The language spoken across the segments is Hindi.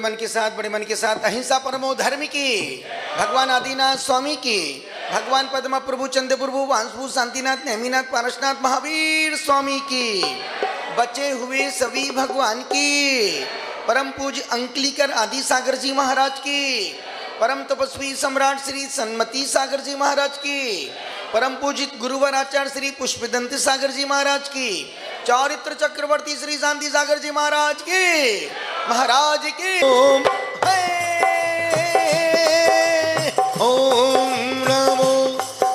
थोड़े मन के साथ बड़े मन के साथ अहिंसा परमो धर्म की, भगवान आदिनाथ स्वामी की, भगवान पद्मा प्रभु चंद्र प्रभु वांसभू शांतिनाथ नेमिनाथ पारसनाथ महावीर स्वामी की, बचे हुए सभी भगवान की, परम पूज्य अंकलिकर आदि सागर जी महाराज की, परम तपस्वी सम्राट श्री सन्मति सागर जी महाराज की, परम पूजित गुरुवर आचार्य श्री पुष्पदंत सागर जी महाराज की, चारित्र चक्रवर्ती श्री शांति सागर जी महाराज की, महाराज की। ओम ओम नमो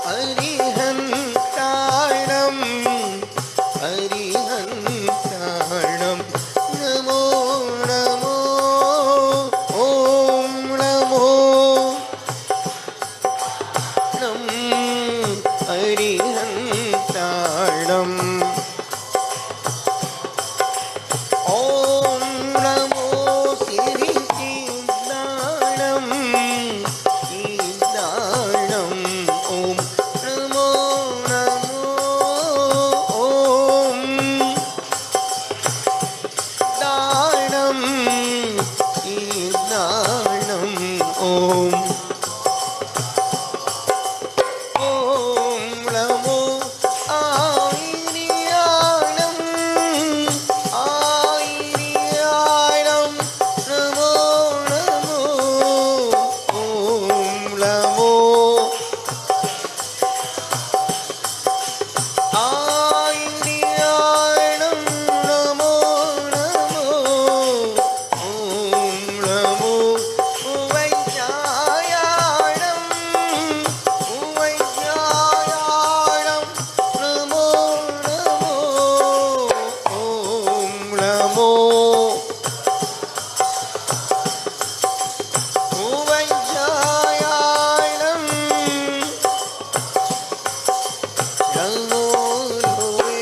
हरिहंताणम हरिहंताणम नमो नमो ओम नमो नम हरिहंताणम ओम नमो श्री कीर्तनम ओम नमो नमो ओम दानम कीर्तनम ओम ओम नमो आयर्याणम आयर्याणम नमो नमो ओम नमो आयर्याणम नमो नमो ओम नमो वैज्ञायाणम वैज्ञायाणम नमो नमो ओम नमो वैज्ञायाणम नमो लोए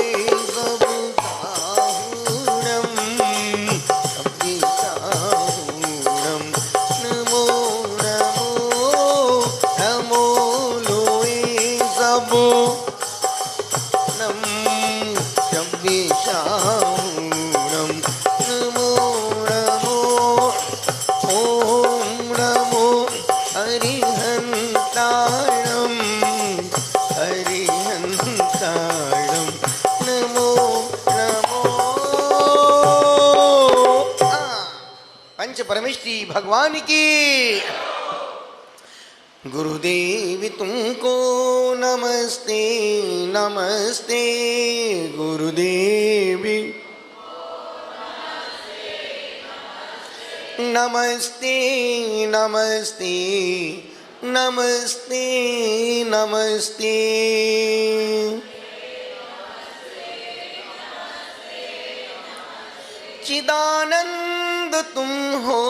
सबुताहुणम अभिताहुणम नमो नमो नमो लोए सबु नम शब्देशाहुणम नमो नमो ओम नमो हरिहंताणम हरिहंताणम नमो नमो पंच परमेश्वरी भगवान की। गुरुदेव तुमको नमस्ते नमस्ते गुरुदेवी नमस्ते नमस्ते नमस्ते नमस्ते चिदानंद तुम हो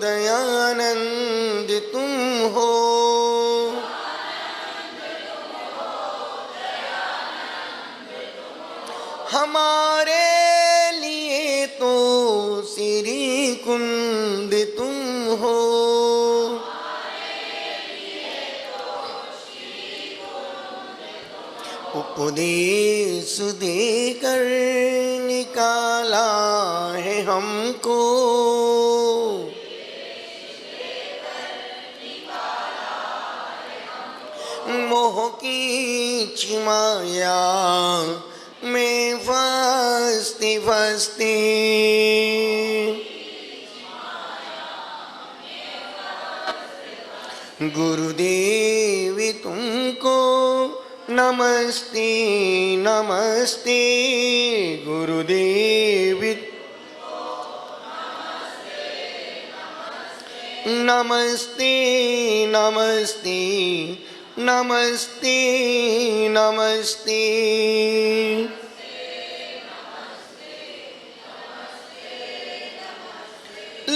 दयानंद तुम हो हमारे लिए तो श्री कुंद तुम हो उपदेश देकर निकाला है हमको मोह की चिमाया में फंसते फंसते गुरुदेव तुमको नमस्ते नमस्ते गुरुदेव नमस्ते नमस्ते नमस्ते नमस्ते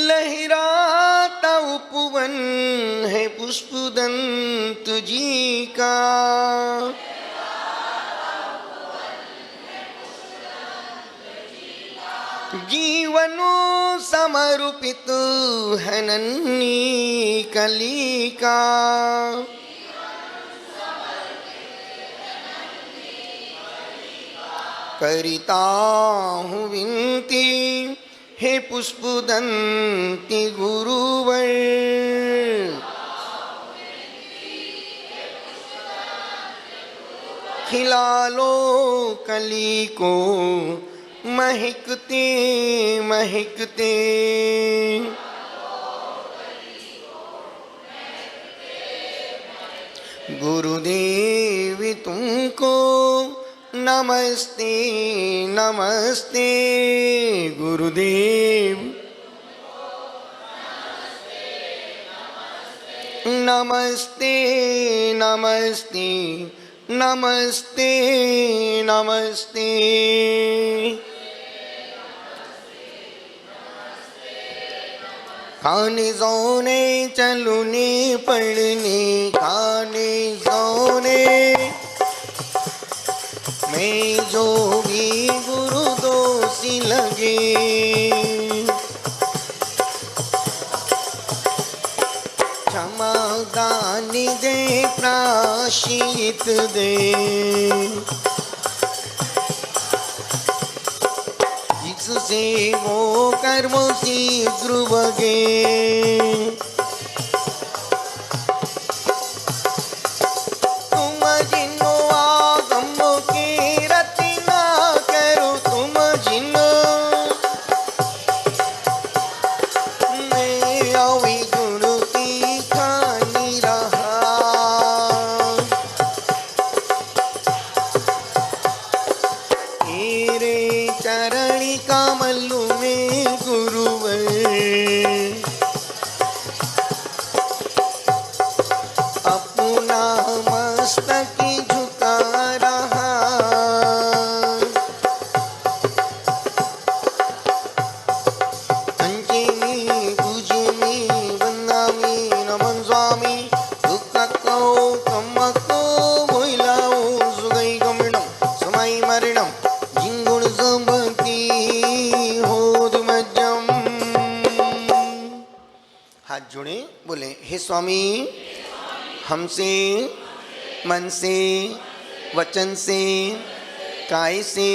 लहराता उपवन है पुष्पदंत जी का जीवनों समर्पित है नन्ही कली का करता हूँ विनती हे पुष्पदंती गुरुवर, खिला लो कली को महकते महकते। गुरुदेव तुमको नमस्ते नमस्ते। गुरुदेव नमस्ते नमस्ते नमस्ते नमस्ते। खाने सोने चलने पढ़ने खाने सोने में जो भी गुरु दोषी लगे, क्षमा दान दे प्रायश्चित दे। जिससे वो कर्म शीघ्र भगे, तुम जिनो आगम की रचना करो, तुम जिनो मैं अवि गुरु की खानी रहा। तेरे चरणी कमल में गुरुवर, अपना मस्तक झुका रहा। अंजनी भुजनी वंदामी नमन स्वामी, दुख को कम को भोलाओ सुगई गमनम समय मरणम जिंगुण संपत्ति हो मज्जम। हाथ जोड़े बोले, हे स्वामी हमसे मन से वचन से काय से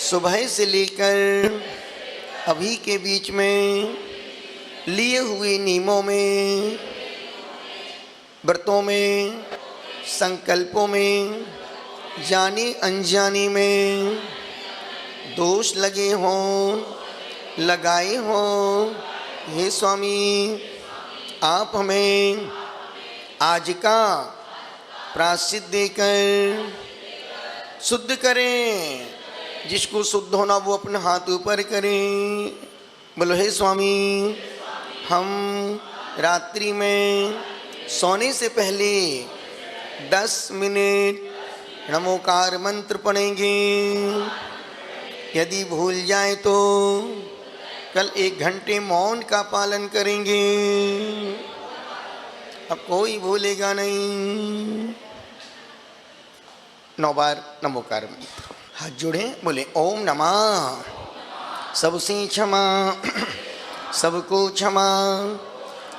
सुबह से लेकर अभी के बीच में लिए हुए नियमों में, व्रतों में, संकल्पों में, जाने अनजाने में दोष लगे हों लगाए हों, हे स्वामी आप हमें आज का प्रायश्चित देकर शुद्ध करें। जिसको शुद्ध होना वो अपने हाथ ऊपर करें। बोलो, हे स्वामी हम रात्रि में सोने से पहले 10 मिनट नमोकार मंत्र पढ़ेंगे। यदि भूल जाए तो कल 1 घंटे मौन का पालन करेंगे। अब कोई भूलेगा नहीं। 9 बार नमोकार मंत्र। हाथ जोड़े बोले, ओम नमः सबसे क्षमा सबको क्षमा।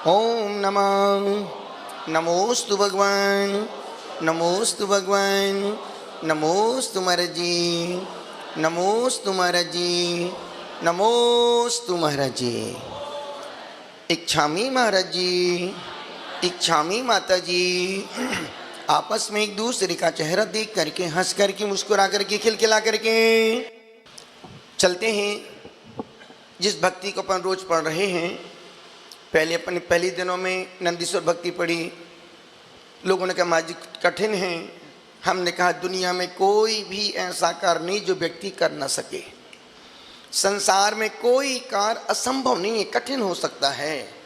ओम नमः नमोस्तु भगवान नमोस्तु भगवान नमोस्तु महाराज जी नमोस्तु महाराज जी नमोस्तु महाराज जी। इच्छामी महाराज जी इच्छामी माता जी। आपस में एक दूसरे का चेहरा देख करके हंस करके मुस्कुरा करके खिलखिला करके चलते हैं। जिस भक्ति को अपन रोज पढ़ रहे हैं, अपन पहले दिनों में नंदीश्वर भक्ति पढ़ी। लोगों ने कहा माजी कठिन है। हमने कहा दुनिया में कोई भी ऐसा कार्य नहीं जो व्यक्ति कर न सके। संसार में कोई कार्य असंभव नहीं है, कठिन हो सकता है।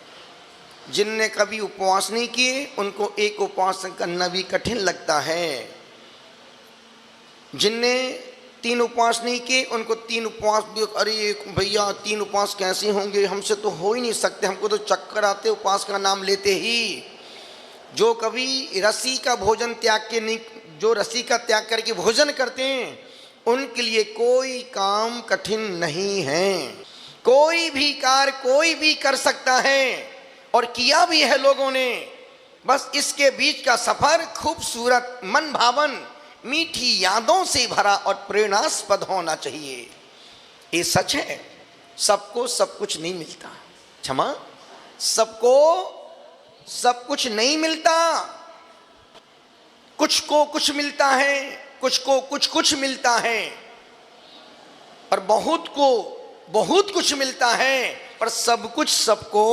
जिनने कभी उपवास नहीं किए उनको एक उपवास करना भी कठिन लगता है। जिनने 3 उपवास नहीं किए उनको 3 उपवास भी, अरे भैया 3 उपवास कैसे होंगे, हमसे तो हो ही नहीं सकते, हमको तो चक्कर आते उपवास का नाम लेते ही। जो कभी रस्सी का भोजन त्याग के नहीं, जो रस्सी का त्याग करके भोजन करते हैं उनके लिए कोई काम कठिन नहीं है। कोई भी कार्य कोई भी कर सकता है और किया भी है लोगों ने। बस इसके बीच का सफर खूबसूरत, मन भावन, मीठी यादों से भरा और प्रेरणास्पद होना चाहिए। ये सच है। सबको सब कुछ नहीं मिलता, क्षमा, सबको सब कुछ नहीं मिलता। कुछ को कुछ मिलता है, कुछ को कुछ कुछ मिलता है, और बहुत को बहुत कुछ मिलता है, पर सब कुछ सबको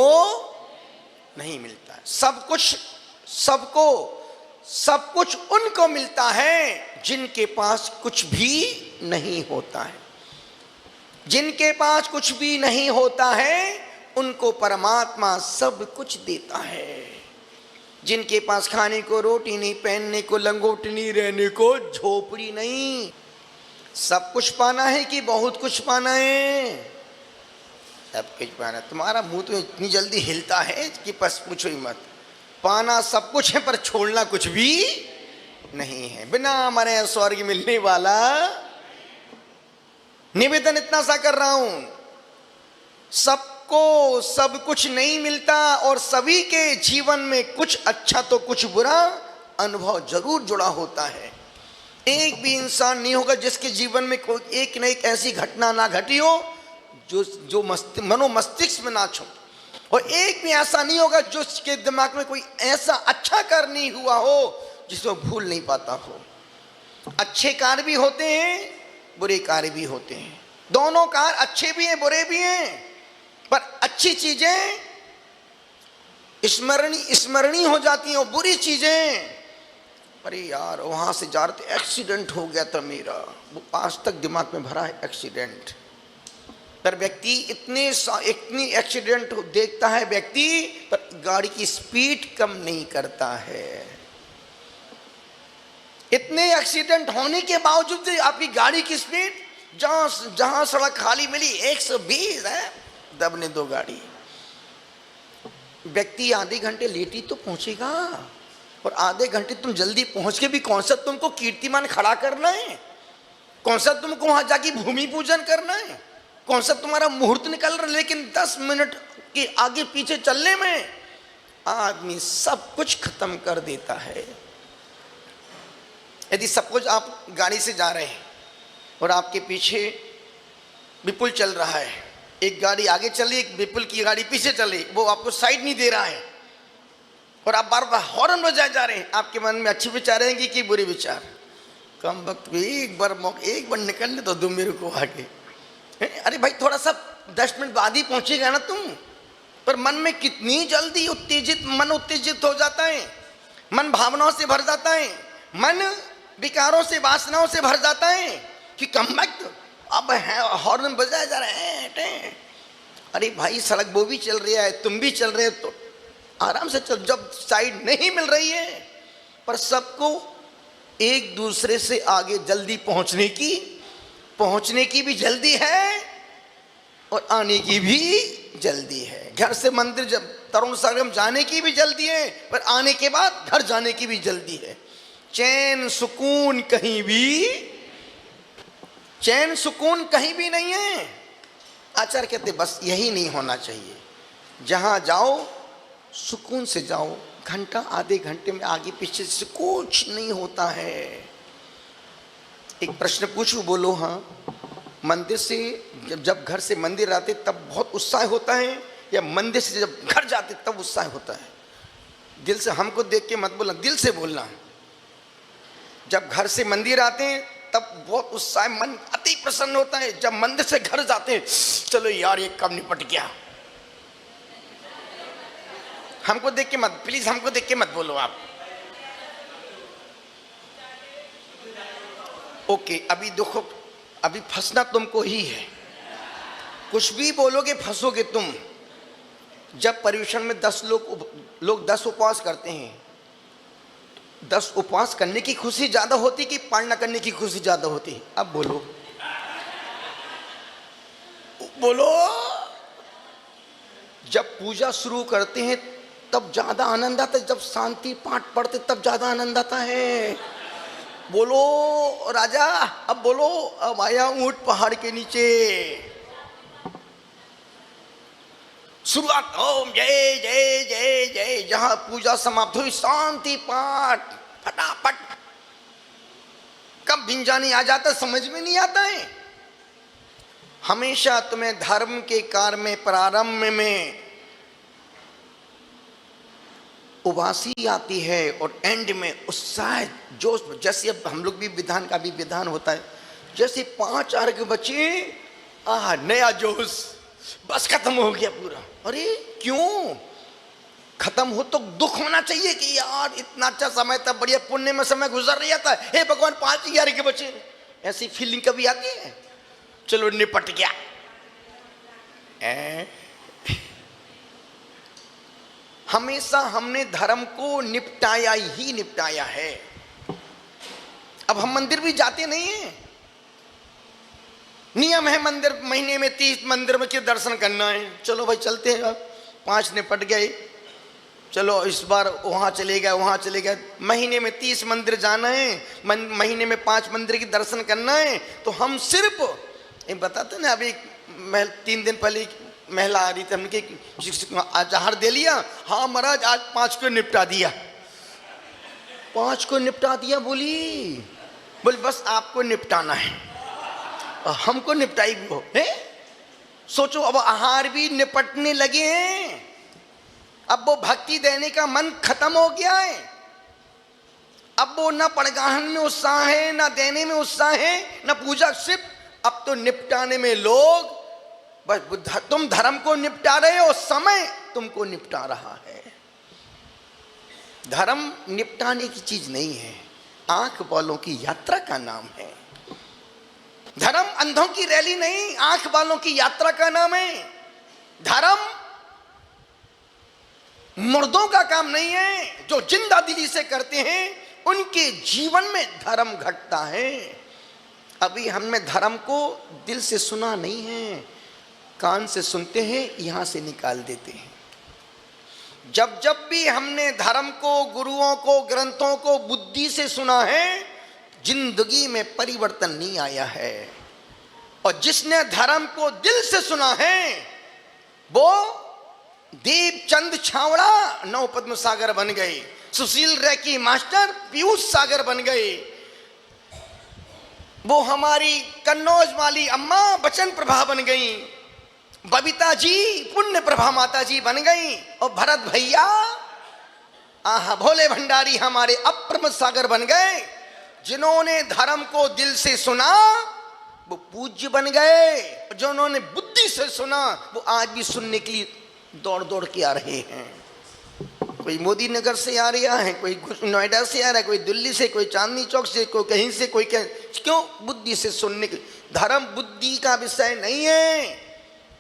नहीं मिलता है। सब कुछ सबको, सब कुछ उनको मिलता है जिनके पास कुछ भी नहीं होता है। जिनके पास कुछ भी नहीं होता है उनको परमात्मा सब कुछ देता है। जिनके पास खाने को रोटी नहीं, पहनने को लंगोट नहीं, रहने को झोपड़ी नहीं, सब कुछ पाना है कि बहुत कुछ पाना है? सब कुछ पाना। तुम्हारा मुंह तो इतनी जल्दी हिलता है कि बस पूछो ही मत। पाना सब कुछ है पर छोड़ना कुछ भी नहीं है। बिना मरे स्वर्ग मिलने वाला। निवेदन इतना सा कर रहा हूं, सबको सब कुछ नहीं मिलता और सभी के जीवन में कुछ अच्छा तो कुछ बुरा अनुभव जरूर जुड़ा होता है। एक भी इंसान नहीं होगा जिसके जीवन में कोई एक न एक ऐसी घटना ना घटी हो जो मनो मस्तिष्क में ना छू, और एक भी ऐसा नहीं होगा जो उसके दिमाग में कोई ऐसा अच्छा कार्य नहीं हुआ हो जिसको भूल नहीं पाता हो। अच्छे कार्य भी होते हैं, बुरे कार्य भी होते हैं। दोनों कार्य अच्छे भी हैं, बुरे भी हैं, पर अच्छी चीजें स्मरणीय हो जाती हैं और बुरी चीजें, अरे यार वहां से जा रहे थे एक्सीडेंट हो गया था मेरा, वो आज तक दिमाग में भरा है एक्सीडेंट। पर व्यक्ति इतनी एक्सीडेंट देखता है व्यक्ति, पर गाड़ी की स्पीड कम नहीं करता है। इतने एक्सीडेंट होने के बावजूद आपकी गाड़ी की स्पीड, जहां सड़क खाली मिली 120 है, दबने दो गाड़ी। व्यक्ति आधे घंटे लेट ही तो पहुंचेगा, और आधे घंटे तुम जल्दी पहुंच के भी कौन सा तुमको कीर्तिमान खड़ा करना है? कौन सा तुमको वहां जाके भूमि पूजन करना है? कौन सा तुम्हारा मुहूर्त निकल रहा है? लेकिन 10 मिनट के आगे पीछे चलने में आदमी सब कुछ खत्म कर देता है। यदि सपोज आप गाड़ी से जा रहे हैं और आपके पीछे विपुल चल रहा है, एक गाड़ी आगे चली, एक विपुल की गाड़ी पीछे चली, वो आपको साइड नहीं दे रहा है, और आप बार बार हॉर्न बजाए जा रहे हैं, आपके मन में अच्छे विचार रहेंगे कि बुरे विचार? कम वक्त में एक बार निकलने तो दो मेरे को आगे। अरे भाई थोड़ा सा 10 मिनट बाद ही पहुंचेगा ना तुम। पर मन में कितनी जल्दी मन उत्तेजित हो जाता है, मन भावनाओं से भर जाता है, मन विकारों से, वासनाओं से भर जाता है कि कम वक्त अब है हॉर्न बजाया जा रहा है। अरे भाई सड़क वो भी चल रही है, तुम भी चल रहे हो, तो आराम से चल। जब साइड नहीं मिल रही है, पर सबको एक दूसरे से आगे जल्दी पहुंचने की भी जल्दी है और आने की भी जल्दी है। घर से मंदिर जब तरुण संगम जाने की भी जल्दी है, पर आने के बाद घर जाने की भी जल्दी है। चैन सुकून कहीं भी नहीं है। आचार्य कहते बस यही नहीं होना चाहिए। जहां जाओ सुकून से जाओ, घंटा आधे घंटे में आगे पीछे से कुछ नहीं होता है। एक प्रश्न पूछूं, बोलो हाँ? मंदिर से जब घर से मंदिर आते तब बहुत उत्साह होता है, या मंदिर से जब घर जाते तब उत्साह होता है? दिल से, हमको देख के मत बोलना, दिल से बोलना। जब घर से मंदिर आते हैं तब बहुत उत्साह, मन अति प्रसन्न होता है। जब मंदिर से घर जाते हैं, चलो यार ये कब निपट गया। हमको देख के मत, प्लीज हमको देख के मत बोलो आप। ओके, अभी देखो, अभी फंसना तुमको ही है। कुछ भी बोलोगे फंसोगे तुम। जब पर्यूषण में 10 लोग 10 उपवास करते हैं, 10 उपवास करने की खुशी ज्यादा होती कि पाठ न करने की खुशी ज्यादा होती? अब बोलो। जब पूजा शुरू करते हैं तब ज्यादा आनंद आता है, जब शांति पाठ पढ़ते तब ज्यादा आनंद आता है। बोलो राजा, अब बोलो। अब आया ऊंट पहाड़ के नीचे। शुरुआत ओम जय जय जय जय, जहां पूजा समाप्त हुई शांति पाठ फटाफट। कब भिंजानी आ जाता समझ में नहीं आता है। हमेशा तुम्हें धर्म के कार्य में प्रारंभ में उबासी आती है और एंड में उत्साह जोश। जैसे अब हम लोग भी विधान का भी विधान होता है, जैसे 5 आर के बच्चे नया जोश, बस खत्म हो गया पूरा। अरे क्यों खत्म हो? तो दुख होना चाहिए कि यार इतना अच्छा समय था, बढ़िया पुण्य में समय गुजर रहा था, हे भगवान 5 के बच्चे। ऐसी फीलिंग कभी आती है? चलो निपट गया। हमेशा हमने धर्म को निपटाया ही निपटाया है। अब हम मंदिर भी जाते नहीं हैं। नियम है मंदिर महीने में 30 मंदिर में क्यों दर्शन करना है, चलो भाई चलते हैं। अब 5 निपट गए, चलो इस बार वहाँ चले गए, वहाँ चले गए। महीने में 30 मंदिर जाना है, महीने में 5 मंदिर की दर्शन करना है। तो हम सिर्फ एक बताते ना, अभी 3 दिन पहले महिला आ रही थी, हमने आहार दे लिया, हाँ महाराज आज 5 को निपटा दिया। 5 को निपटा दिया बोली बस आपको निपटाना है, हमको निपटाई वो है। सोचो अब आहार भी निपटने लगे हैं। अब वो भक्ति देने का मन खत्म हो गया है। अब वो न पड़गाहन में उत्साह है, न देने में उत्साह है, न पूजा, सिर्फ अब तो निपटाने में लोग बस। तुम धर्म को निपटा रहे हो, समय तुमको निपटा रहा है। धर्म निपटाने की चीज नहीं है, आंख वालों की यात्रा का नाम है। धर्म अंधों की रैली नहीं, आंख वालों की यात्रा का नाम है। धर्म मुर्दों का काम नहीं है, जो जिंदा दिली से करते हैं उनके जीवन में धर्म घटता है। अभी हमने धर्म को दिल से सुना नहीं है, कान से सुनते हैं, यहां से निकाल देते हैं। जब जब भी हमने धर्म को, गुरुओं को, ग्रंथों को बुद्धि से सुना है, जिंदगी में परिवर्तन नहीं आया है। और जिसने धर्म को दिल से सुना है वो दीपचंद छावड़ा नौ पद्म सागर बन गए, सुशील रैकी मास्टर पीयूष सागर बन गए, वो हमारी कन्नौज वाली अम्मा बचन प्रभा बन गई, बबीता जी पुण्य प्रभा माता जी बन गई, और भरत भैया भोले भंडारी हमारे अप्रम सागर बन गए। जिन्होंने धर्म को दिल से सुना वो पूज्य बन गए, जिन्होंने बुद्धि से सुना वो आज भी सुनने के लिए दौड़ दौड़ के आ रहे हैं। कोई मोदी नगर से आ रहा है, कोई नोएडा से आ रहा है, कोई दिल्ली से, कोई चांदनी चौक से, कोई कहीं से, कोई क्यों? बुद्धि से सुनने के। धर्म बुद्धि का विषय नहीं है,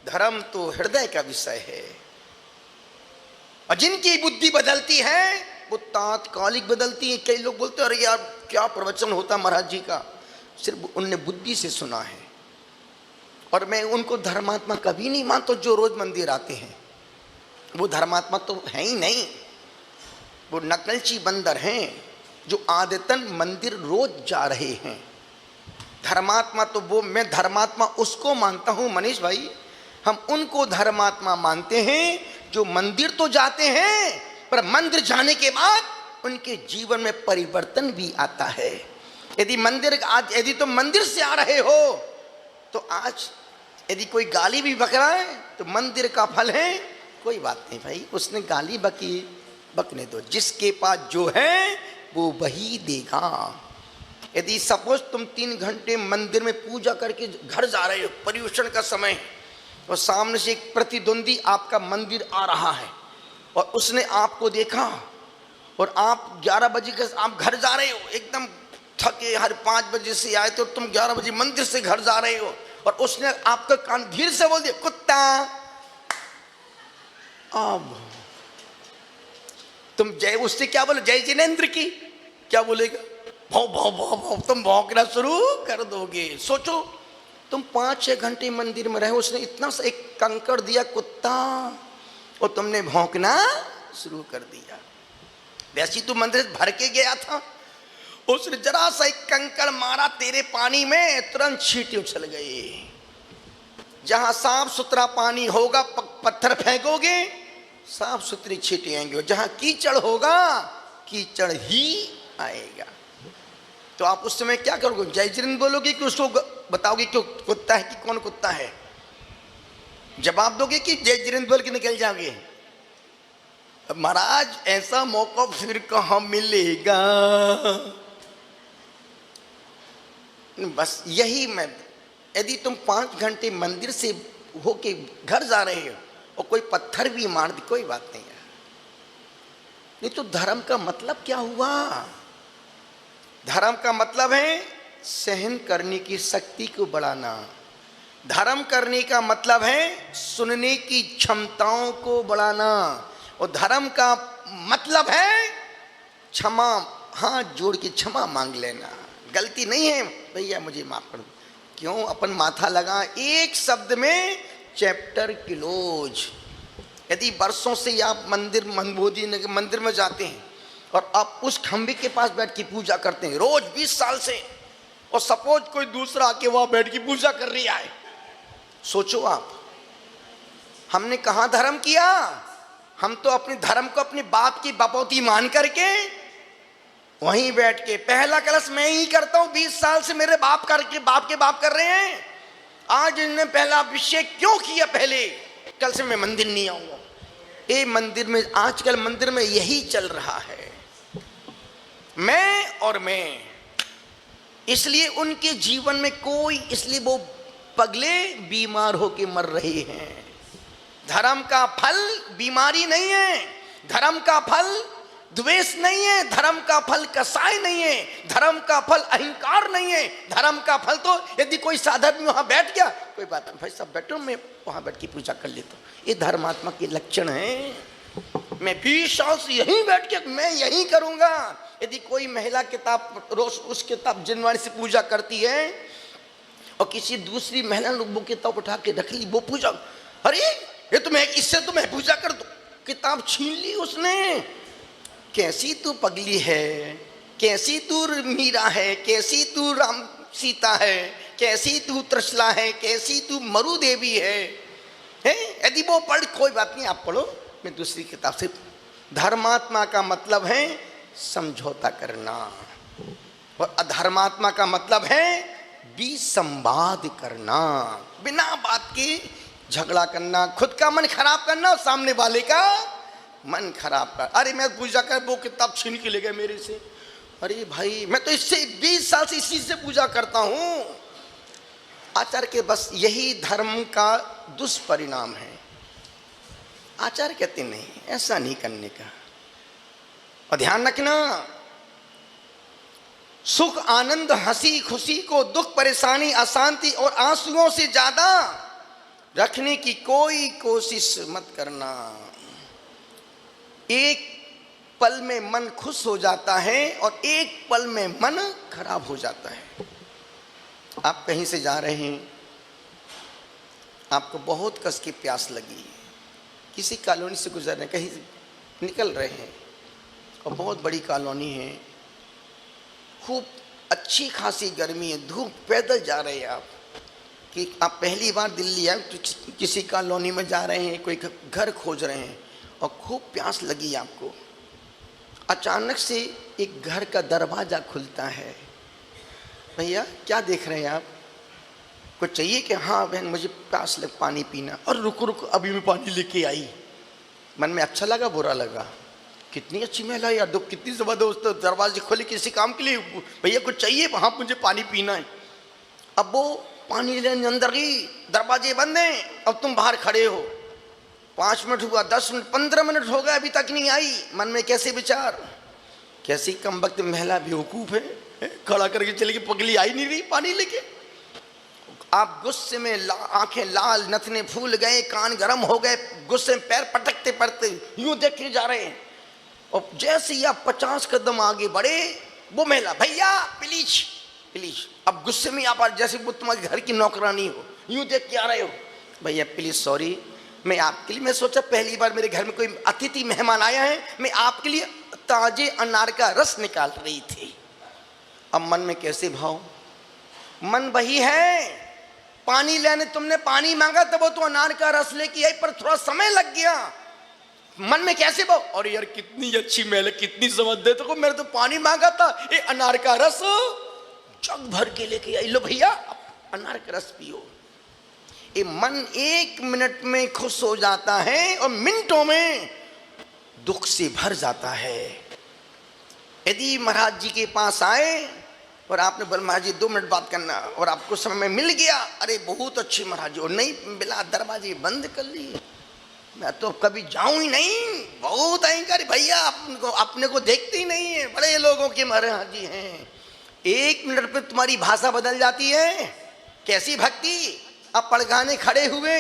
धर्म तो हृदय का विषय है। और जिनकी बुद्धि बदलती है वो तात्कालिक बदलती है। कई लोग बोलते हैं अरे यार क्या प्रवचन होता महाराज जी का, सिर्फ उनने बुद्धि से सुना है। और मैं उनको धर्मात्मा कभी नहीं मानता। जो रोज मंदिर आते हैं वो धर्मात्मा तो है ही नहीं, वो नकलची बंदर हैं जो आदतन मंदिर रोज जा रहे हैं। धर्मात्मा तो वो, मैं धर्मात्मा उसको मानता हूं मनीष भाई, हम उनको धर्मात्मा मानते हैं जो मंदिर तो जाते हैं पर मंदिर जाने के बाद उनके जीवन में परिवर्तन भी आता है। यदि तुम मंदिर से आ रहे हो तो आज यदि कोई गाली भी बक रहा है तो मंदिर का फल है, कोई बात नहीं भाई, उसने गाली बकी, बकने दो, जिसके पास जो है वो वही देगा। यदि सपोज तुम 3 घंटे मंदिर में पूजा करके घर जा रहे हो, पर्यूषण का समय, और सामने से एक प्रतिद्वंदी आपका मंदिर आ रहा है और उसने आपको देखा और आप 11 बजे के आप घर जा रहे हो, एकदम थके, हर 5 बजे से आए थे और तुम 11 बजे मंदिर से घर जा रहे हो, और उसने आपका कान धीरे से बोल दिया कुत्ता। अब तुम जय, उससे क्या बोलो, जय जिनेंद्र की, क्या बोलेगा? भौ भौ भौ भौ, तुम भौंकना शुरू कर दोगे। सोचो तुम 5-6 घंटे मंदिर में रहे, उसने इतना सा एक कंकड़ दिया कुत्ता और तुमने भौंकना शुरू कर दिया। वैसे तू मंदिर भर के गया था, उसने जरा सा एक कंकड़ मारा तेरे पानी में, तुरंत छींटे उछल गए। जहां साफ सुथरा पानी होगा पत्थर फेंकोगे साफ सुथरी छींटे आएंगे, जहां कीचड़ होगा कीचड़ ही आएगा। तो आप उस समय क्या करोगे? जय जिनेंद्र बोलोगे कि उसको बताओगे क्यों कुत्ता है कि कौन कुत्ता है? जवाब दोगे कि जय जिनेंद्र बोल के निकल जाओगे? अब महाराज ऐसा मौका फिर कहाँ मिलेगा? बस यही मैं, यदि तुम 5 घंटे मंदिर से होके घर जा रहे हो और कोई पत्थर भी मार दे, कोई बात नहीं है। नहीं तो धर्म का मतलब क्या हुआ? धर्म का मतलब है सहन करने की शक्ति को बढ़ाना। धर्म करने का मतलब है सुनने की क्षमताओं को बढ़ाना। और धर्म का मतलब है क्षमा, हाथ जोड़ के क्षमा मांग लेना। गलती नहीं है भैया, मुझे माफ कर दो। क्यों अपन माथा लगा? एक शब्द में चैप्टर क्लोज। यदि वर्षों से आप मंदिर मनबोधि मंदिर में जाते हैं और आप उस खंबे के पास बैठ के पूजा करते हैं रोज 20 साल से, और सपोज कोई दूसरा आके वहां बैठ के पूजा कर रहा है, सोचो आप, हमने कहां धर्म किया? हम तो अपने धर्म को अपने बाप की बपौती मान करके वहीं बैठ के पहला कलश मैं ही करता हूं, 20 साल से मेरे बाप करके बाप के बाप कर रहे हैं। आज इन्होंने पहला अभिषेक क्यों किया? पहले कल से मैं मंदिर नहीं आऊंगा। ये मंदिर में आजकल मंदिर में यही चल रहा है, मैं और मैं। इसलिए उनके जीवन में कोई, इसलिए वो पगले बीमार होके मर रहे हैं। धर्म का फल बीमारी नहीं है, धर्म का फल द्वेष नहीं है, धर्म का फल कसाय नहीं है, धर्म का फल अहंकार नहीं है। धर्म का फल तो यदि कोई साधक में वहां बैठ गया, कोई बात नहीं भाई साहब बैठो, मैं वहां बैठ के पूजा कर लेता हूं, ये धर्मात्मा के लक्षण है। मैं 20 साल से यहीं बैठ के मैं यहीं करूंगा। यदि कोई महिला किताब रोज उस किताब जिनवाणी से पूजा करती है और किसी दूसरी महिला ने वो किताब उठा के रख ली, वो पूजा, अरे ये तो मैं इससे तो मैं पूजा कर दूं, किताब छीन ली उसने। कैसी तू पगली है, कैसी तू मीरा है, कैसी तू राम सीता है, कैसी तू त्रिशला है, कैसी तू मरु देवी है? यदि वो पढ़, कोई बात नहीं आप पढ़ो, मैं दूसरी किताब से। धर्मात्मा का मतलब है समझौता करना, और अधर्मात्मा का मतलब है विसंवाद करना, बिना बात के झगड़ा करना, खुद का मन खराब करना और सामने वाले का मन खराब कर। अरे मैं पूजा कर, वो किताब छीन के ले गए मेरे से। अरे भाई मैं तो इससे 20 साल से इसी से पूजा करता हूं। आचार्य के बस यही धर्म का दुष्परिणाम है। आचार्य कहते नहीं ऐसा नहीं करने का। और ध्यान रखना, सुख आनंद हंसी खुशी को दुख परेशानी अशांति और आंसुओं से ज्यादा रखने की कोई कोशिश मत करना। एक पल में मन खुश हो जाता है और एक पल में मन खराब हो जाता है। आप कहीं से जा रहे हैं, आपको बहुत कस की प्यास लगी, किसी कॉलोनी से गुजर रहे हैं, कहीं निकल रहे हैं और बहुत बड़ी कॉलोनी है, खूब अच्छी खासी गर्मी है, धूप, पैदल जा रहे हैं आप, कि आप पहली बार दिल्ली आए तो किसी कॉलोनी में जा रहे हैं, कोई घर खोज रहे हैं और खूब प्यास लगी आपको। अचानक से एक घर का दरवाज़ा खुलता है। भैया क्या देख रहे हैं आप? कुछ चाहिए कि हाँ बहन मुझे प्यास लग, पानी पीना। और रुको रुको अभी मैं पानी लेके आई। मन में अच्छा लगा बुरा लगा? कितनी अच्छी महिला यार, दो कितनी ज़बरदस्त, दरवाजे खोले किसी काम के लिए, भैया कुछ चाहिए, हाँ मुझे पानी पीना है। अब वो पानी लेने अंदर गई, दरवाजे बंद हैं, अब तुम बाहर खड़े हो। 5 मिनट हुआ, 10 मिनट, 15 मिनट हो गए, अभी तक नहीं आई। मन में कैसे विचार, कैसी कमबख्त महिला बेवकूफ है, खड़ा करके चली गई, पगली आई नहीं रही पानी लेके। आप गुस्से में आंखें लाल, नथने फूल गए, कान गर्म हो गए, गुस्से में पैर पटकते पड़ते यूं देखे जा रहे हैं। और जैसे ही आप 50 कदम आगे बढ़े, वो महिला भैया प्लीज प्लीज, अब गुस्से में आप जैसे वो तुम्हारे घर की नौकरानी हो, यूं देख के आ रहे हो, भैया प्लीज सॉरी, मैं आपके लिए, मैं सोचा पहली बार मेरे घर में कोई अतिथि मेहमान आया है, मैं आपके लिए ताजे अनार का रस निकाल रही थी। अब मन में कैसे भाव, मन वही है, पानी लेने तुमने पानी मांगा तो वो तो अनार का रस लेके आई, पर थोड़ा समय लग गया। मन में कैसे भाव, और यार कितनी अच्छी महल, कितनी समझ दे, तो मैंने तो पानी मांगा था, ये अनार का रस जग भर के लेके आई, लो भैया अनार का रस पियो। ये मन 1 मिनट में खुश हो जाता है और मिनटों में दुख से भर जाता है। यदि महाराज जी के पास आए और आपने बोला महाराज जी 2 मिनट बात करना, और आपको समय मिल गया, अरे बहुत अच्छी महाराज जी, और नहीं मिला दरवाजे बंद कर लिए, मैं तो कभी जाऊं ही नहीं, बहुत अहंकार भैया, अपने को देखते ही नहीं है, बड़े लोगों के महाराज जी हैं। 1 मिनट पे तुम्हारी भाषा बदल जाती है। कैसी भक्ति। अब पड़गाने खड़े हुए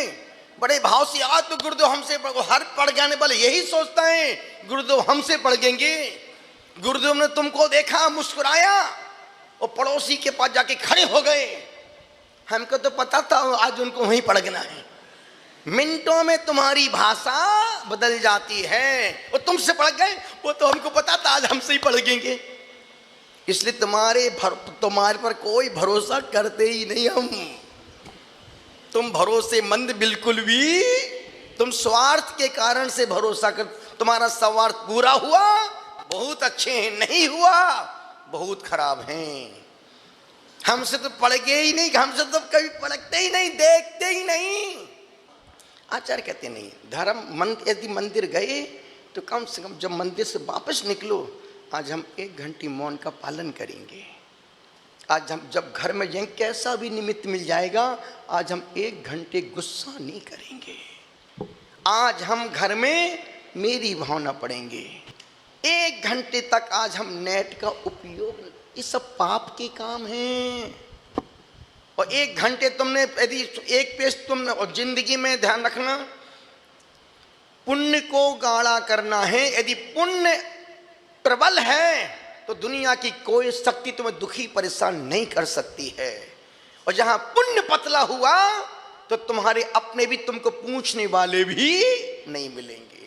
बड़े भाव से, आज तो गुरुदेव हमसे, हर पड़गाने वाले यही सोचता है गुरुदेव हमसे पड़गेंगे। गुरुदेव ने तुमको देखा, मुस्कुराया और पड़ोसी के पास जाके खड़े हो गए। हमको तो पता था आज उनको वहीं पड़गना है। मिनटों में तुम्हारी भाषा बदल जाती है। वो तुमसे पड़ गए, वो तो हमको पता था आज हमसे ही पड़गेंगे, इसलिए तुम्हारे पर कोई भरोसा करते ही नहीं हम। तुम भरोसेमंद बिल्कुल भी, तुम स्वार्थ के कारण से भरोसा कर। तुम्हारा स्वार्थ पूरा हुआ, बहुत अच्छे हैं, नहीं हुआ, बहुत खराब हैं। हमसे तो पड़गे ही नहीं, हमसे तो कभी पड़कते ही नहीं, देखते ही नहीं। आचार्य कहते नहीं, धर्म यदि मंदिर गए तो कम से कम जब मंदिर से वापस निकलो, आज हम 1 घंटे मौन का पालन करेंगे। आज हम जब घर में जाएंगे, कैसा भी निमित्त मिल जाएगा, आज हम 1 घंटे गुस्सा नहीं करेंगे। आज हम घर में मेरी भावना पढ़ेंगे। 1 घंटे तक आज हम नेट का उपयोग, ये सब पाप के काम हैं। और 1 घंटे तुमने यदि 1 पेज तुमने, और जिंदगी में ध्यान रखना, पुण्य को गाढ़ा करना है। यदि पुण्य प्रबल है तो दुनिया की कोई शक्ति तुम्हें दुखी परेशान नहीं कर सकती है। और जहां पुण्य पतला हुआ तो तुम्हारे अपने भी तुमको पूछने वाले भी नहीं मिलेंगे।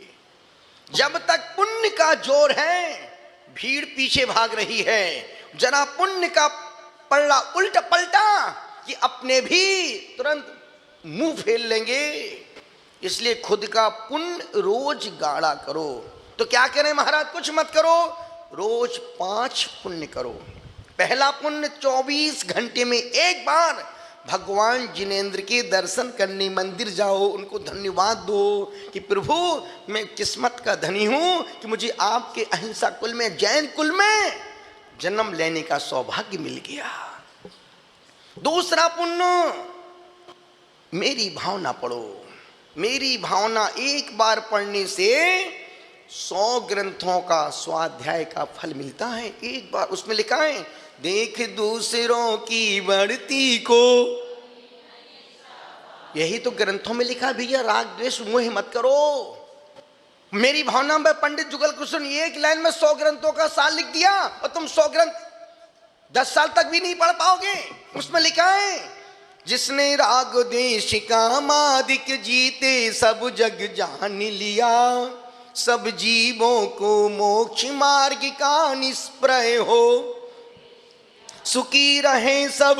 जब तक पुण्य का जोर है, भीड़ पीछे भाग रही है। जरा पुण्य का पल्ला उल्टा पलटा कि अपने भी तुरंत मुंह फेर लेंगे। इसलिए खुद का पुण्य रोज गाढ़ा करो। तो क्या करें महाराज, कुछ मत करो, रोज 5 पुण्य करो। पहला पुण्य 24 घंटे में 1 बार भगवान जिनेंद्र के दर्शन करने मंदिर जाओ, उनको धन्यवाद दो कि प्रभु मैं किस्मत का धनी हूं कि मुझे आपके अहिंसा कुल में, जैन कुल में जन्म लेने का सौभाग्य मिल गया। दूसरा पुण्य, मेरी भावना पढ़ो। मेरी भावना 1 बार पढ़ने से 100 ग्रंथों का स्वाध्याय का फल मिलता है। 1 बार उसमें लिखा है, देख दूसरों की बढ़ती को, यही तो ग्रंथों में लिखा भैया, राग द्वेष मोह मत करो। मेरी भावना में पंडित जुगल कृष्ण 1 लाइन में 100 ग्रंथों का सार लिख दिया, और तुम 100 ग्रंथ 10 साल तक भी नहीं पढ़ पाओगे। उसमें लिखा है, जिसने राग द्वेष कामादिक जीते सब जग जान लिया, सब जीवों को मोक्ष मार्ग का निष्प्रय हो, सुखी रहे सब।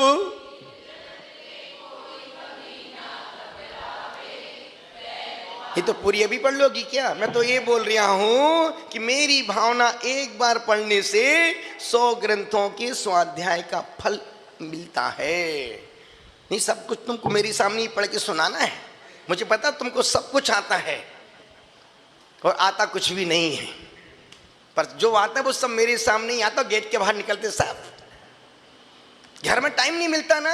ये तो पूरी अभी पढ़ लोगी क्या? मैं तो ये बोल रहा हूं कि मेरी भावना 1 बार पढ़ने से 100 ग्रंथों के स्वाध्याय का फल मिलता है। नहीं, सब कुछ तुमको मेरे सामने ही पढ़ के सुनाना है। मुझे पता तुमको सब कुछ आता है और आता कुछ भी नहीं है, पर जो आता है वो सब मेरे सामने ही आता। गेट के बाहर निकलते साहब, घर में टाइम नहीं मिलता ना।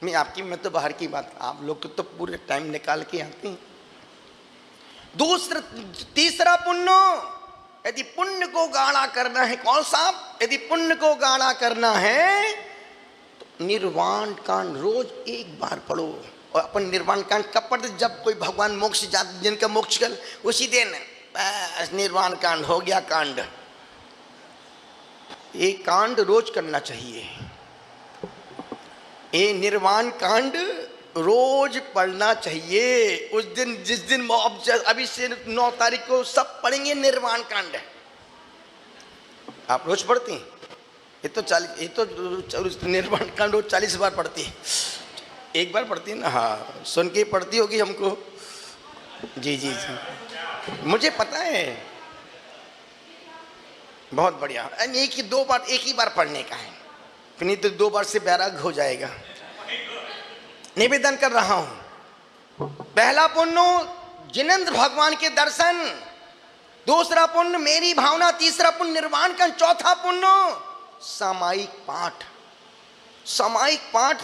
मैं तो बाहर की बात, आप लोग तो पूरे टाइम निकाल के आते हैं। तीसरा पुण्य, यदि पुण्य को गाढ़ा करना है, कौन सा? यदि पुण्य को गाढ़ा करना है तो निर्वाण कांड रोज 1 बार पढ़ो। और अपन निर्वाण कांड कब पढ़ते? जब कोई भगवान मोक्ष जाते, जिनका मोक्ष कर, उसी दिन बस निर्वाण कांड हो गया कांड। ये कांड रोज करना चाहिए। ये निर्वाण कांड रोज पढ़ना चाहिए। उस दिन, जिस दिन अभी से 9 तारीख को सब पढ़ेंगे निर्वाण कांड। आप रोज पढ़ती हैं? ये तो निर्वाण कांड रोज 40 बार पढ़ती है। 1 बार पढ़ती है ना? हाँ, सुन के पढ़ती होगी हमको। जी जी जी, मुझे पता है। बहुत बढ़िया। एक ही 2 बार, 1 ही बार पढ़ने का है, नहीं तो 2 बार से बैराग हो जाएगा। निवेदन कर रहा हूं। पहला पुण्य जिनेंद्र भगवान के दर्शन, दूसरा पुण्य मेरी भावना, तीसरा पुण्य निर्वाण का, चौथा पुण्य सामायिक पाठ। सामायिक पाठ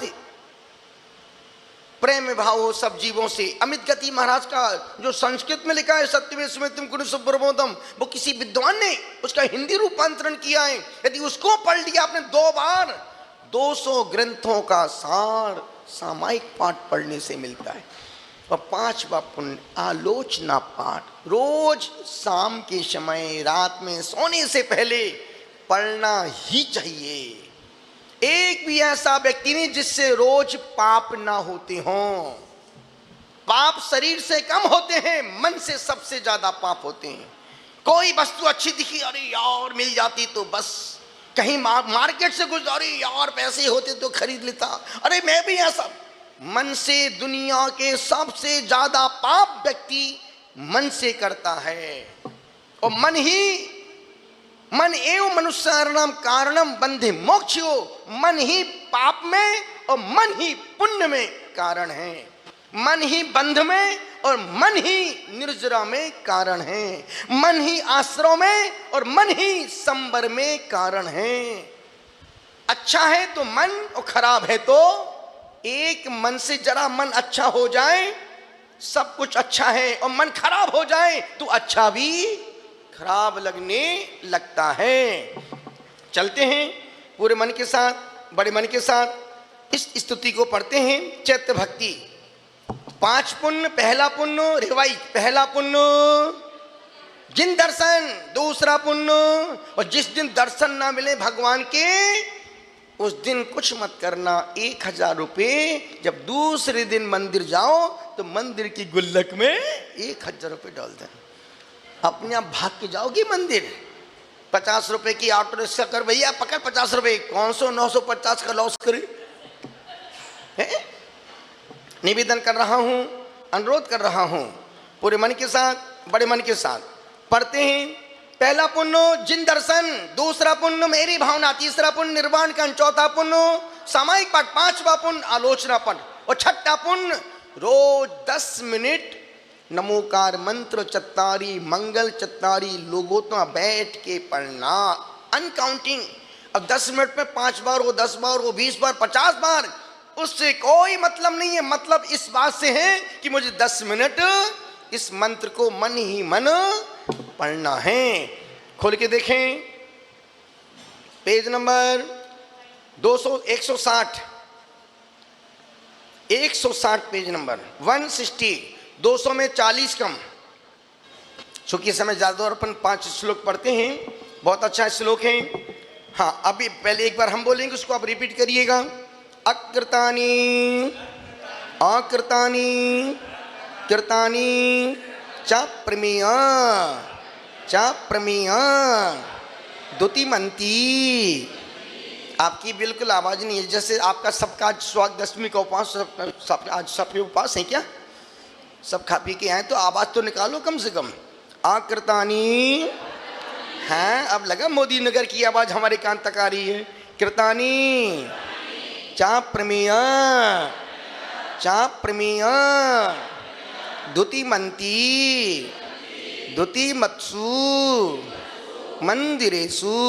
प्रेम भाव हो सब जीवों से। अमित गति महाराज का जो संस्कृत में लिखा है सत्यमे स्मृतिम कुरु सुप्रबोधम, वो किसी विद्वान ने उसका हिंदी रूपांतरण किया है। यदि उसको पढ़ लिया आपने 2 बार, 200 ग्रंथों का सार सामायिक पाठ पढ़ने से मिलता है। और 5वां पुण्य आलोचना पाठ, रोज शाम के समय रात में सोने से पहले पढ़ना ही चाहिए। एक भी ऐसा व्यक्ति नहीं जिससे रोज पाप ना होते हों। पाप शरीर से कम होते हैं, मन से सबसे ज्यादा पाप होते हैं। कोई वस्तु अच्छी दिखी, अरे यार मिल जाती तो बस, कहीं मार्केट से गुजर, अरे यार पैसे होते तो खरीद लेता, अरे मैं भी ऐसा। मन से दुनिया के सबसे ज्यादा पाप व्यक्ति मन से करता है। और मन एवं मनुष्याणाम कारणम बंधे मोक्षो, मन ही पाप में और मन ही पुण्य में कारण है। मन ही बंध में और मन ही निर्जरा में कारण है। मन ही आश्रय में और मन ही संबर में कारण है। अच्छा है तो मन और खराब है तो एक। मन से जरा मन अच्छा हो जाए सब कुछ अच्छा है, और मन खराब हो जाए तो अच्छा भी खराब लगने लगता है। चलते हैं पूरे मन के साथ, बड़े मन के साथ इस स्तुति को पढ़ते हैं। चैत्य भक्ति 5 पुण्य। पहला पुण्य रिवाइज, पहला पुण्य जिन दर्शन, दूसरा पुण्य और जिस दिन दर्शन ना मिले भगवान के उस दिन कुछ मत करना, 1000 रुपये। जब दूसरे दिन मंदिर जाओ तो मंदिर की गुल्लक में 1000 रुपये डाल दें। अपने आप भाग के जाओगी मंदिर। 50 रुपए की ऑटो रिक्शा कर, भैया पकड़ 50 रुपए, कौन सो 950 का लॉस करे। निवेदन कर रहा हूं, अनुरोध कर रहा हूं पूरे मन के साथ, बड़े मन के साथ पढ़ते हैं। पहला पुण्य जिन दर्शन, दूसरा पुण्य मेरी भावना, तीसरा पुण्य निर्वाण का, चौथा पुण्य सामायिक पाठ, 5वां पुण्य आलोचना पाठ और 6ठा पुण्य रोज 10 मिनट नमोकार मंत्र चत्तारी मंगल चत्तारी लोगों तो बैठ के पढ़ना, अनकाउंटिंग। अब 10 मिनट में 5 बार हो, 10 बार हो, 20 बार, 50 बार, उससे कोई मतलब नहीं है। मतलब इस बात से है कि मुझे 10 मिनट इस मंत्र को मन ही मन पढ़ना है। खोल के देखें पेज नंबर 160 पेज नंबर 160। 200 में 40 कम, चूंकि समय ज्यादा और अपन 5 श्लोक पढ़ते हैं। बहुत अच्छा श्लोक है। हाँ, अभी पहले एक बार हम बोलेंगे, उसको आप रिपीट करिएगा। अकृतानि अकृतानि कृतानि च प्रमेय द्युतिमन्ति। आपकी बिल्कुल आवाज नहीं है, जैसे आपका सबका आज स्वाग दशमी का उपास, आज सब उपवास है क्या? सब खा पी के आए तो आवाज तो निकालो कम से कम। आकृतानी हैं, अब लगा मोदी नगर की आवाज हमारे कान तक आ रही है। कृतानी चा प्रमेय द्युतिमन्ति द्युतिमत्सु मंदिरेषु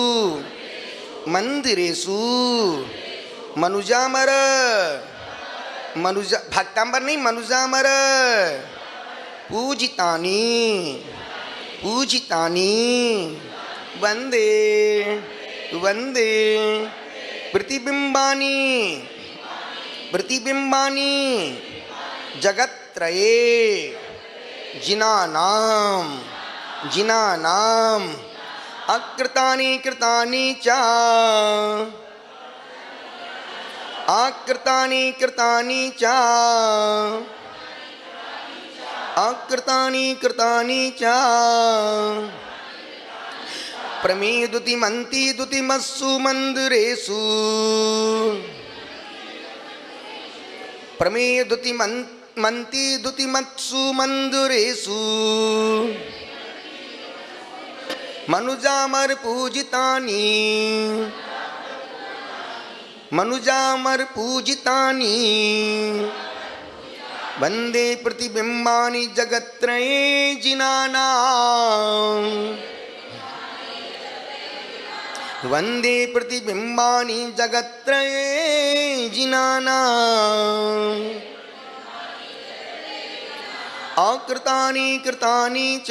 मनुजामर भक्तांबर नहीं, मनुजामर पूजितानि वंदे प्रतिबिंबानि जगत्त्रये जिनानाम अकृतानि कृतानि च अकृतानि कृतानि च प्रमेय द्युतिमन्ति द्युतिमत्सु मंदिरेषु प्रमेय द्युतिमन्ति द्युतिमत्सु मंदिरेषु मनुजामर पूजितानि वंदे प्रतिबिंबानि जगत्त्रये जिनानाम् वंदे प्रतिबिंबानि जगत्त्रये जिनानाम् अकृतानि कृतानि च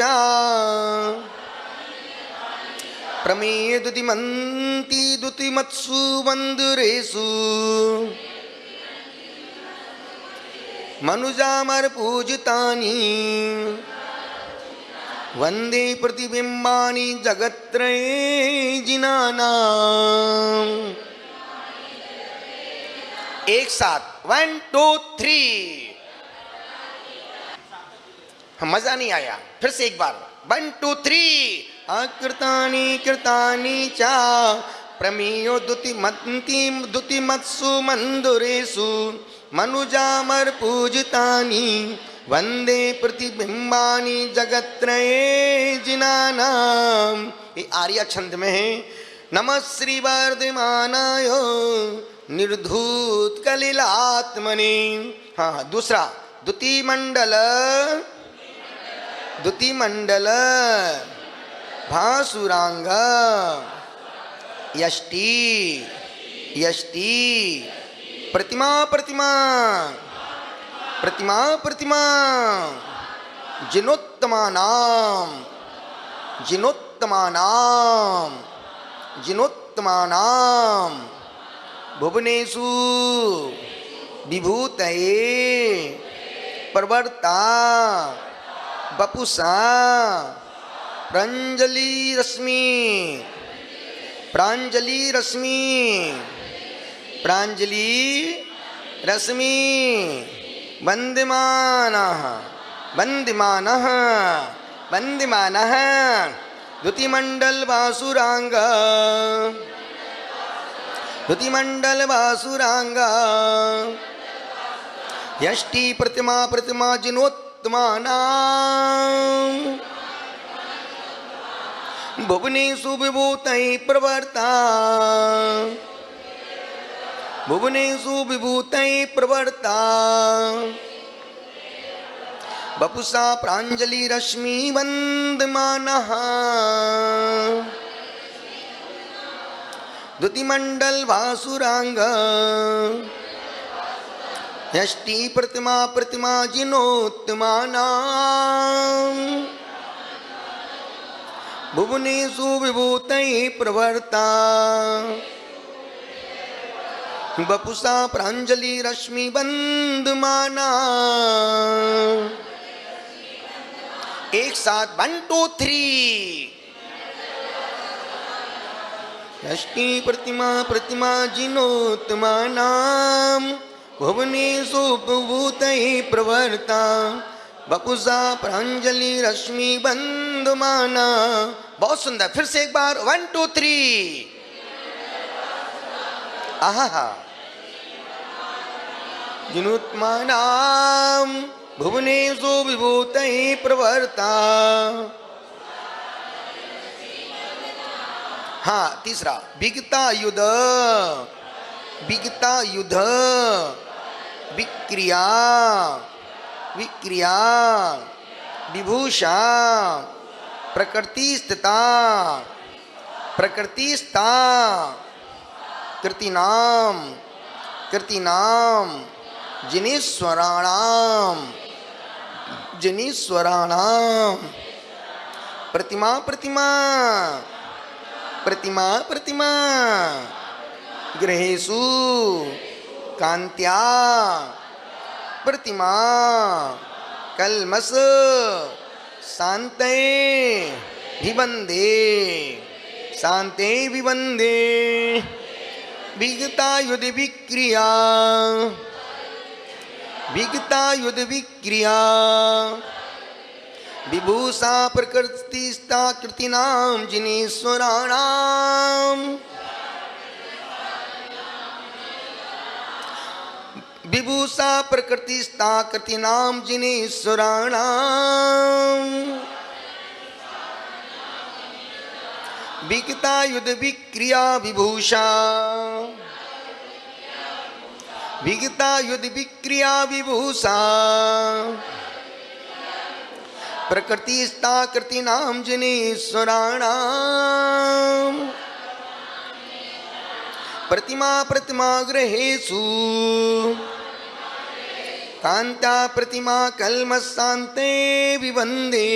प्रमेय दुतिमन्ति दुतिमत्सु वन्दुरेषु मनुजामर पूजितानि वंदे प्रतिबिंबानि जगत्त्रये जिनानाम्। एक साथ 1 2 3। मजा नहीं आया, फिर से एक बार 1 2 3। अकृतानि कृतानि च प्रमेयो दुतिमत्सु मंदुरेषु मनुजामर पूजितानि वंदे प्रतिबिंबानि जगत्त्रये जिनानाम्। ये आर्या छंद में है। नमः श्री वर्धमानाय निर्धूत कलिलात्मने। हाँ दूसरा द्युतिमंडल भासुरांग यष्टि प्रतिमा जिनोत्तमानां भुवनेषु विभूतये प्रवर्ता वपुषा प्राञ्जलि रश्मि वन्दमानः द्युतिमंडल वासुरांग यष्टि प्रतिमा जिनोत्तमानां भुवनेषु विभूतये प्रवर्ता वपुषा प्राञ्जलि रश्मि वन्दमानः द्युतिमंडल वासुरांग यष्टि प्रतिमा जिनोत्तमानां भुवनेषु विभूतये प्रवर्ता वपुषा प्राञ्जलि रश्मि वन्दमानः। एक साथ 1 2 3। यष्टि प्रतिमा जिनोत्तमानां भुवनेषु विभूतये प्रवर्ता वपुषा प्राञ्जलि रश्मि वन्दमानः। बहुत सुंदर, फिर से एक बार 1 2 3। आहा जिनोत्तमानां भुवनेषु विभूतये प्रवर्ता। हाँ तीसरा विगता युध विक्रिया विभूषा प्रकृति स्थिता कृतिनाम जिनीश्वराणाम प्रतिमा गृहेषु कांत्या प्रतिमा कल्मष शांते विवंदे विगता युद्ध विक्रिया विभूषा प्रकृतिस्था कृतिनां जिनीश्वराणां विभूषा प्रकृतिस्था कृतिनां जिनीश्वराणां विगता युद्ध विक्रिया विभूषा विगता युद्ध विक्रिया विभूषा प्रकृतिस्ता कृतीनां जनेश्वराणां प्रतिमा प्रतिमा गृहेषु कांता प्रतिमा कल्मषान्ते विवन्दे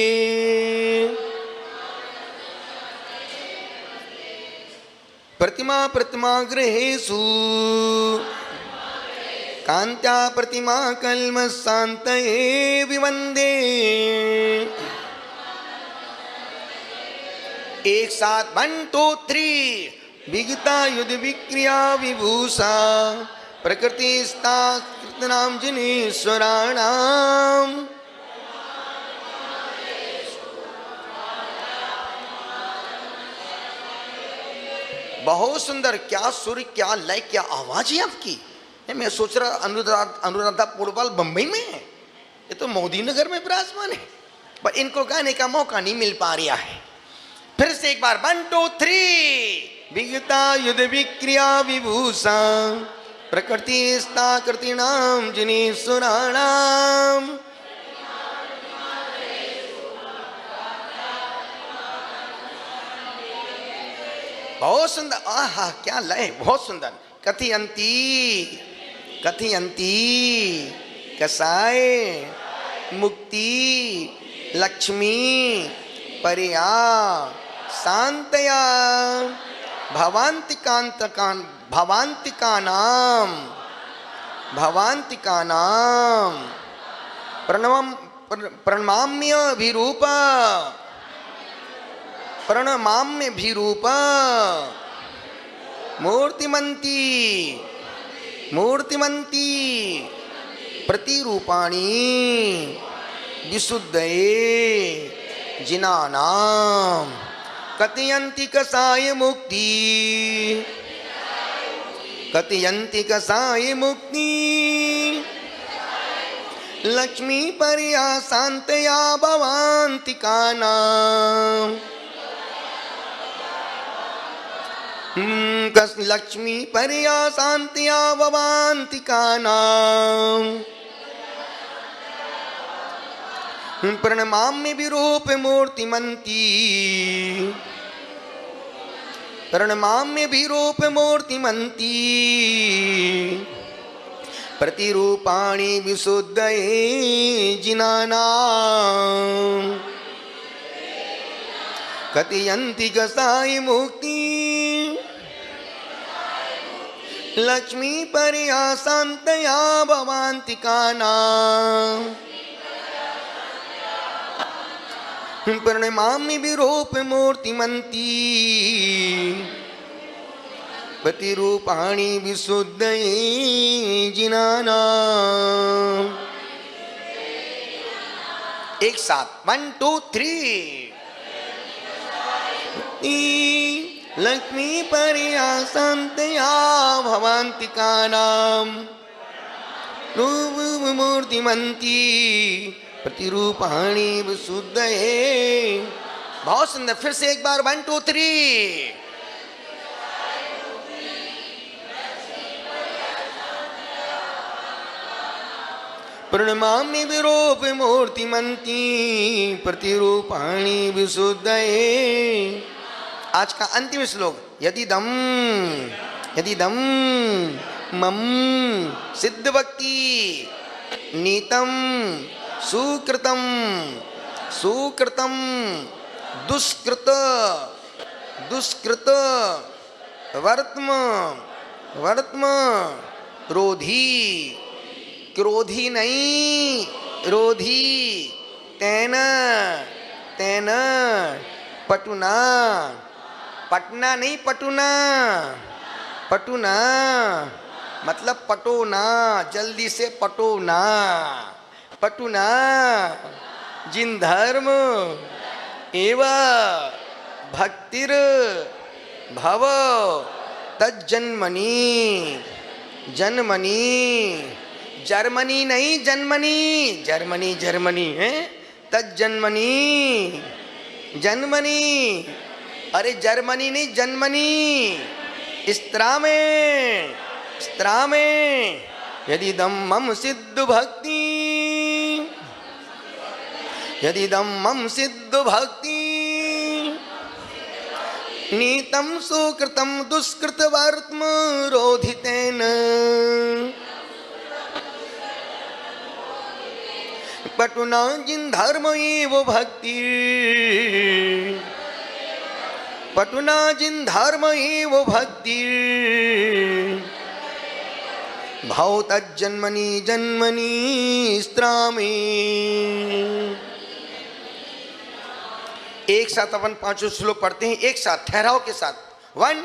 प्रतिमा प्रतिमा गृहेषु कांत्या प्रतिमा कल्मषान्तये विवन्दे। एक साथ 1 2 3 विगता युद्ध विक्रिया विभूषा प्रकृतिस्ता कृतनां जनेश्वराणां बहुत सुंदर। क्या सुर, क्या लय, क्या आवाज है आपकी। मैं सोच रहा अनुराधा पोडवाल बंबई में है, ये तो मोदी नगर में विराजमान है, पर इनको गाने का मौका नहीं मिल पा रहा है। फिर से एक बार 1 2 3 विगता युद्ध विक्रिया विभूषा प्रकृतिस्ता कृतीनां जनेश्वराणां बहुत सुंदर। आहा क्या लय, बहुत सुंदर। कथयंती कथयंती कसाय मुक्ति लक्ष्मी परिया शांतया भवान्तिकानां प्रणमाम्यभिरूप मूर्तिमंती प्रतिरूपाणी विशुद्धये जिनानां कथयन्ति कसाय मुक्ति लक्ष्मी पर्या शांतया भवान्तिकानां लक्ष्मी पर्या शांतया भवान्तिकानां प्रणमाम्य विरूप मूर्तिमंती प्रतिरूपाणि विशुद्धये जिनानां कथयन्ति कसाय मुक्ति लक्ष्मी पर्या शांतया भवान्तिकानां प्रणमामि विरूप मूर्तिमंती प्रतिरूपाणि विशुद्धये जिनानां। एक साथ 1 2 3 लक्ष्मी पर्या शांतया भवान्तिकानां मूर्तिमंती प्रतिरूपाणि विशुद्धये। बहुत सुंदर। फिर से एक बार 1 2 3 प्रणमामि विरूप मूर्तिमंती प्रतिरूपाणि विशुद्धये। आज का अंतिम श्लोक यदिदं मम सिद्ध भक्ति नीतम सुकृतम दुष्कृत वर्त्म रोधी क्रोधी नहीं रोधी तेन पटुना नहीं पटुना मतलब पटोना, जल्दी से पटोना जिन धर्म एवं भक्तिर भव तज्जन्मनि जर्मनी नहीं जर्मनी है जन्मनी अरे जर्मनी नहीं जन्मनी स्त्रा में यदिदं मम सिद्ध भक्ति, यदिदं मम सिद्ध भक्ति, नीतं सुकृतं दुष्कृतवर्त्म रोधितेन, पटुना जिन धर्म एव भक्ति, पटुना जिन धर्म एव भक्ति, भाव तज्जन्मनि जन्मनि स्त्रामे। एक साथ अपन पांचों श्लोक पढ़ते हैं, एक साथ ठहराव के साथ। 1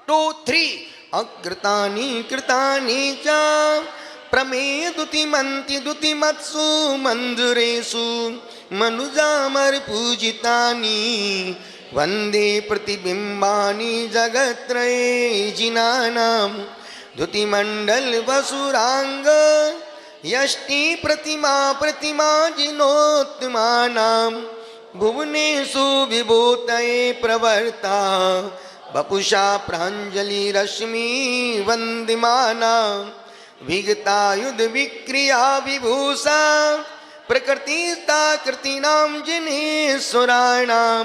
2 3। अकृतानि कृतानि च प्रमेदुतिमन्ति दुतिमत्सु मंजुरेषु मनुजामर पूजितानि वंदे प्रतिबिंबानि जगत्त्रये जिनानां द्युतिमंडल वसुरांग यष्टि प्रतिमा प्रतिमा जिनोत्तमानां भुवनेषु विभूतये प्रवर्ता वपुषा प्राञ्जलि रश्मि वंदिमाना विगतायुध विक्रिया विभूषा प्रकृतिस्ता कृतीनां जिनेश्वराणां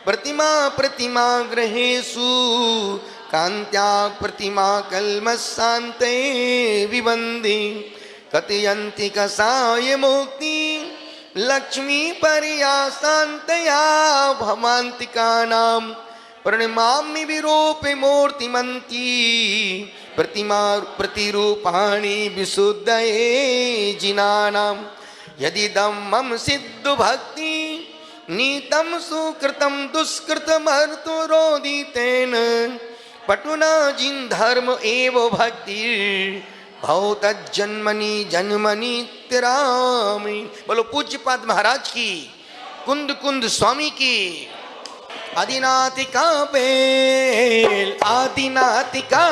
प्रतिमा प्रतिमा ग्रहेषु कान्त्या प्रतिमा कल्मषान्ते विवन्दे कथयन्ति कसाय मुक्ति लक्ष्मी पर्या शान्तया भवान्तिकानां प्रणमामि विरूपे मूर्तिमन्ती प्रतिमा प्रतिरूपाणि विशुद्धये जिनानां यदिदं मम सिद्ध भक्ति नीतं सुकृतं दुष्कृतमर्तुरोदितेन पटुना जिन धर्म एव भक्ति भव तज्जन्मनि जन्मनि तिरामि। बोलो पूज्यपाद महाराज की, कुंद कुंद स्वामी की। आदिनाथिका बेल आदिनाथिका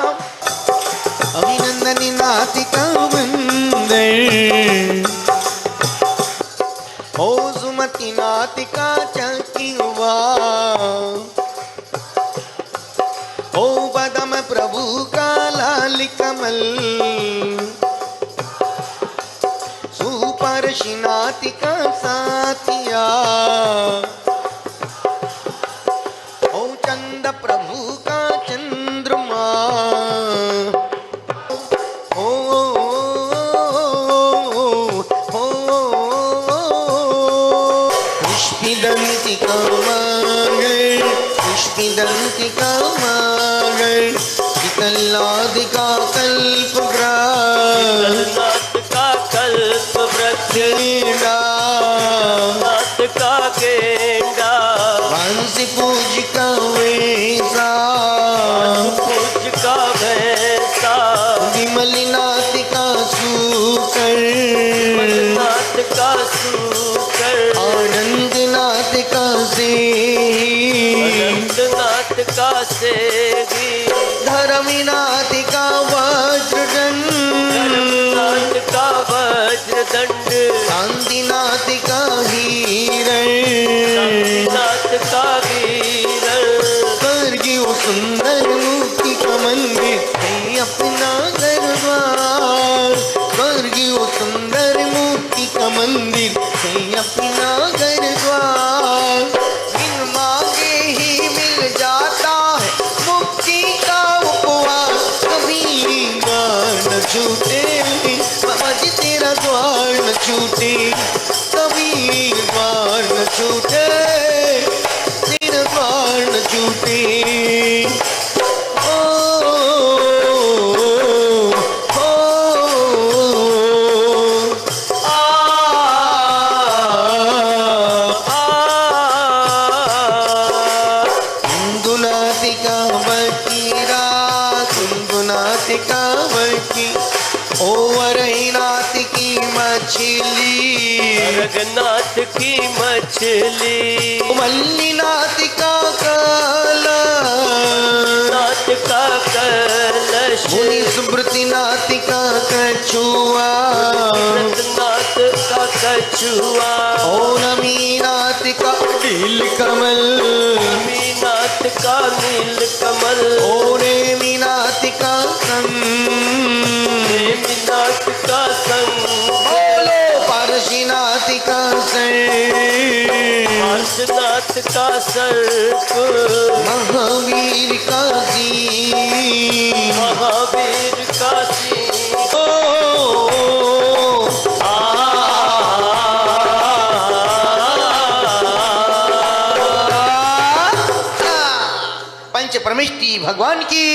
अभिनंदनी नाथिका वंदे ओ सुमति नाथिका चकिवा ओ पदम प्रभु का लाल कमल सुपर्षि नाथिका साथिया ओ चंद प्रभु का चंद्रमा ओ पुष्पिदंतिका मंगल पुष्पिदंतिका मंगल शीतलादिका कल्पवृक्ष का कल्पवृक्ष नाथ का गेंडा हंस पूज का वैसा पूज का भैसा विमलनाथ का सूकर नाथ का सूकर आनंदनाथ का से नाथ का सेगी धर्मनाथ का वज्रदंड नाथ का वज्रदंड शांतिनाथ का हिरण नाथ का वीरण स्वर्गीय सुंदर मूर्ति का मंदिर है अपना दरबार स्वर्गीय सुंदर मूर्ति का मंदिर है अपना दरबार बिन मांगे ही मिल जाता है मुक्ति का उपवास कभी द्वार न छूटे बाबा जी तेरा द्वार न छूटे कभी द्वार न छूटे तेरा द्वार न छूटे ओ कुंदुनाथिका बकीरा कुंदुनाथिका बकी ओ वरनाथ की मछली रघुनाथ की मछली मल्लीनाथ का काला नाथ का कलश मुनि सुब्रतीनाथ का कछुआ नाथ का कछुआ ओ नमीनाथ का नील कमल नाथ का नील कमल ओ रेमीनाथ का प्रेमीनाथ का संग बोलो पारसीनाथ का संग, पार्श्वनाथ का सर्प महावीर का जी, महावीर का सिंह पंच परमेष्टि भगवान की